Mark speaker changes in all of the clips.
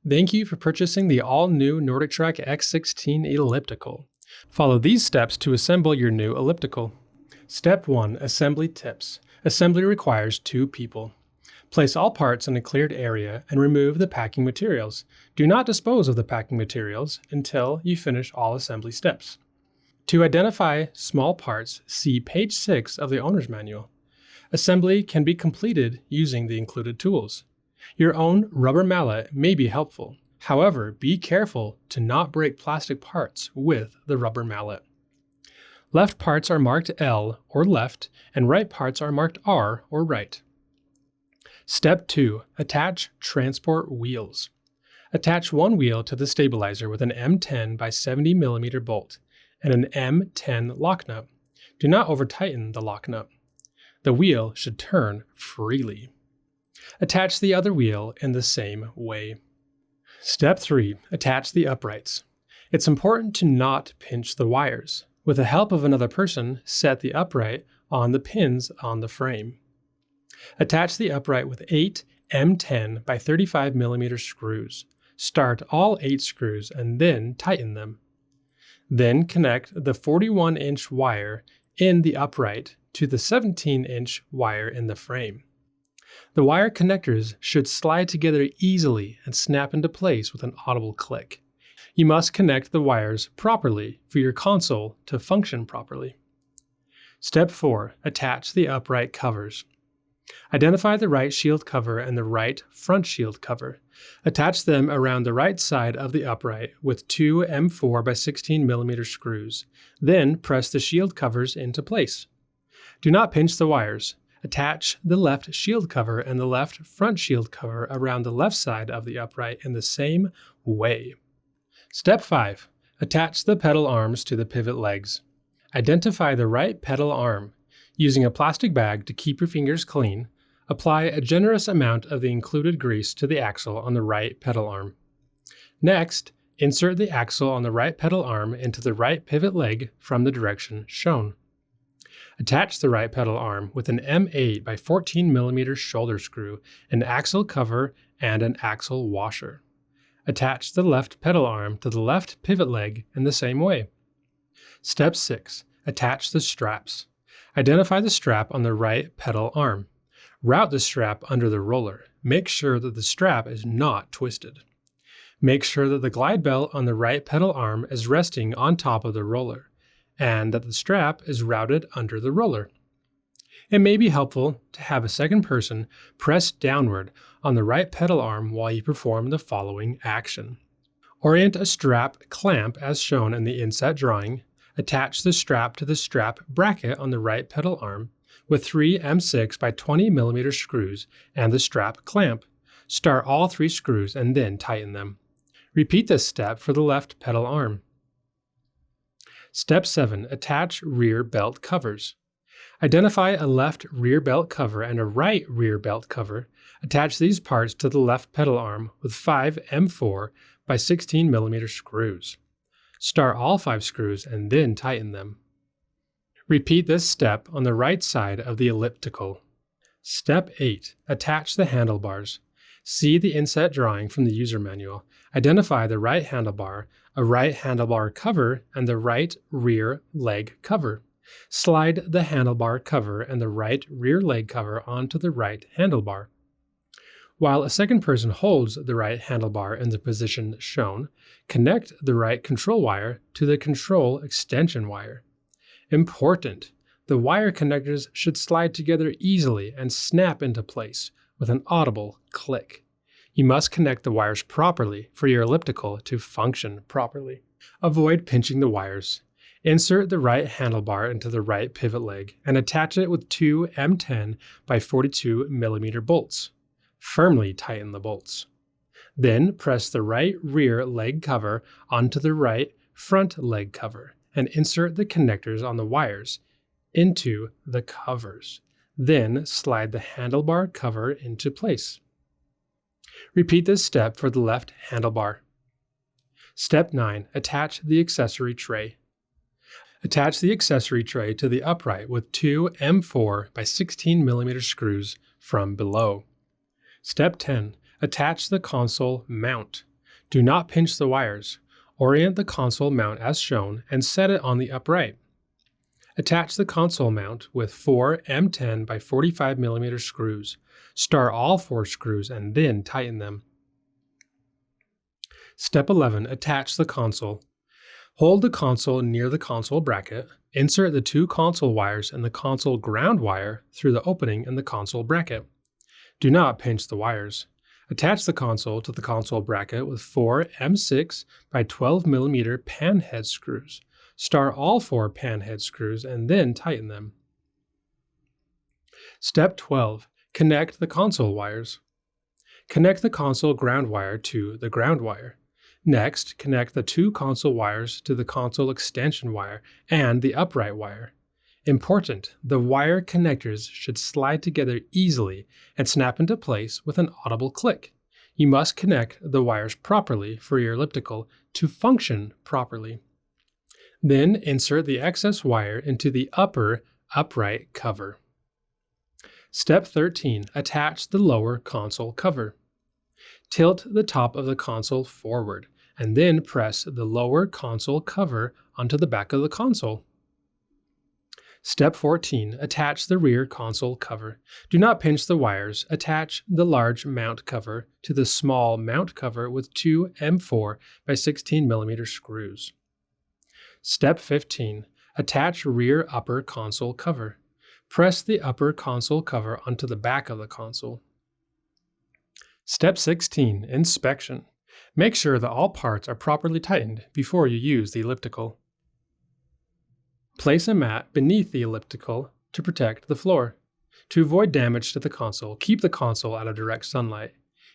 Speaker 1: Thank you for purchasing the all-new NordicTrack X16 Elliptical. Follow these steps to assemble your new elliptical. Step 1. Assembly tips. Assembly requires 2 people. Place all parts in a cleared area and remove the packing materials. Do not dispose of the packing materials until you finish all assembly steps. To identify small parts, see page 6 of the owner's manual. Assembly can be completed using the included tools. Your own rubber mallet may be helpful. However, be careful to not break plastic parts with the rubber mallet. Left parts are marked L or left, and right parts are marked R or right. Step 2. Attach transport wheels. Attach one wheel to the stabilizer with an M10 by 70 mm bolt and an M10 lock nut. Do not over-tighten the lock nut. The wheel should turn freely. Attach the other wheel in the same way. Step 3. Attach the uprights. It's important to not pinch the wires. With the help of another person, set the upright on the pins on the frame. Attach the upright with 8 M10 by 35 mm screws. Start all 8 screws and then tighten them. Then connect the 41-inch wire in the upright to the 17-inch wire in the frame. The wire connectors should slide together easily and snap into place with an audible click. You must connect the wires properly for your console to function properly. Step 4. Attach the upright covers. Identify the right shield cover and the right front shield cover. Attach them around the right side of the upright with 2 M4 by 16 mm screws. Then press the shield covers into place. Do not pinch the wires. Attach the left shield cover and the left front shield cover around the left side of the upright in the same way. Step 5. Attach the pedal arms to the pivot legs. Identify the right pedal arm. Using a plastic bag to keep your fingers clean, apply a generous amount of the included grease to the axle on the right pedal arm. Next, insert the axle on the right pedal arm into the right pivot leg from the direction shown. Attach the right pedal arm with an M8 by 14 mm shoulder screw, an axle cover, and an axle washer. Attach the left pedal arm to the left pivot leg in the same way. Step 6. Attach the straps. Identify the strap on the right pedal arm. Route the strap under the roller. Make sure that the strap is not twisted. Make sure that the glide belt on the right pedal arm is resting on top of the roller, and that the strap is routed under the roller. It may be helpful to have a second person press downward on the right pedal arm while you perform the following action. Orient a strap clamp as shown in the inset drawing. Attach the strap to the strap bracket on the right pedal arm with 3 M6 by 20 mm screws and the strap clamp. Start all 3 screws and then tighten them. Repeat this step for the left pedal arm. Step 7. Attach rear belt covers. Identify a left rear belt cover and a right rear belt cover. Attach these parts to the left pedal arm with 5 M4 by 16 mm screws. Start all 5 screws and then tighten them. Repeat this step on the right side of the elliptical. Step 8. Attach the handlebars. See the inset drawing from the user manual. Identify the right handlebar, a right handlebar cover, and the right rear leg cover. Slide the handlebar cover and the right rear leg cover onto the right handlebar. While a second person holds the right handlebar in the position shown, connect the right control wire to the control extension wire. Important! The wire connectors should slide together easily and snap into place with an audible click. You must connect the wires properly for your elliptical to function properly. Avoid pinching the wires. Insert the right handlebar into the right pivot leg and attach it with 2 M10 by 42 mm bolts. Firmly tighten the bolts. Then press the right rear leg cover onto the right front leg cover and insert the connectors on the wires into the covers. Then slide the handlebar cover into place. Repeat this step for the left handlebar. Step 9. Attach the accessory tray. Attach the accessory tray to the upright with 2 M4 by 16 mm screws from below. Step 10. Attach the console mount. Do not pinch the wires. Orient the console mount as shown and set it on the upright. Attach the console mount with 4 M10 by 45 mm screws. Start all 4 screws and then tighten them. Step 11. Attach the console. Hold the console near the console bracket. Insert the 2 console wires and the console ground wire through the opening in the console bracket. Do not pinch the wires. Attach the console to the console bracket with 4 M6 by 12 mm pan head screws. Start all 4 pan head screws and then tighten them. Step 12. Connect the console wires. Connect the console ground wire to the ground wire. Next, connect the 2 console wires to the console extension wire and the upright wire. Important, the wire connectors should slide together easily and snap into place with an audible click. You must connect the wires properly for your elliptical to function properly. Then insert the excess wire into the upper upright cover. Step 13. Attach the lower console cover. Tilt the top of the console forward and then press the lower console cover onto the back of the console. Step 14. Attach the rear console cover. Do not pinch the wires. Attach the large mount cover to the small mount cover with 2 M4 by 16 mm screws. Step 15. Attach rear upper console cover. Press the upper console cover onto the back of the console. Step 16. Inspection. Make sure that all parts are properly tightened before you use the elliptical. Place a mat beneath the elliptical to protect the floor. To avoid damage to the console, keep the console out of direct sunlight.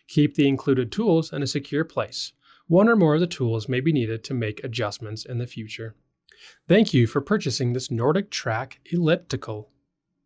Speaker 1: Keep the included tools in a secure place. One or more of the tools may be needed to make adjustments in the future. Thank you for purchasing this NordicTrack elliptical.